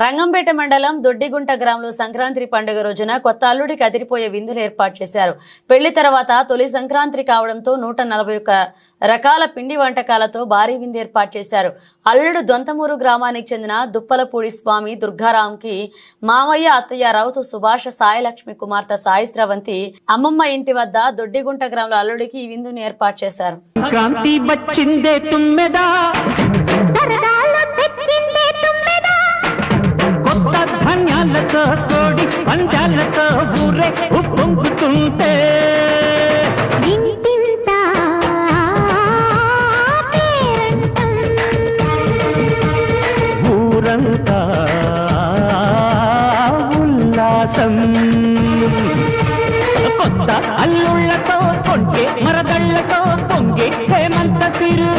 రంగంపేట మండలం దొడ్డిగుంట గ్రామంలో సంక్రాంతి పండుగ రోజున కొత్త అల్లుడికి అదిరిపోయే విందులు ఏర్పాటు చేశారు. పెళ్లి తర్వాత తొలి సంక్రాంతి కావడంతో 141 రకాల పిండి వంటకాలతో భారీ విందు ఏర్పాటు చేశారు. అల్లుడు దొంతమూరు గ్రామానికి చెందిన దుప్పలపూడి స్వామి దుర్గారాంకి మామయ్య అత్తయ్య రౌతు సుభాష సాయిలక్ష్మి కుమార్తె సాయి స్రవంతి అమ్మమ్మ ఇంటి వద్ద దొడ్డిగుంట గ్రామంలో అల్లుడికి ఈ విందుని ఏర్పాటు చేశారు. కోడి పంచాలతో ఊరే ఉప్పొంగుతుంటే ఊరంతా ఉల్లాసం. కొత్త అల్లుళ్లతో కొంటే మరదళ్లతో పొంగే హేమంత సిరు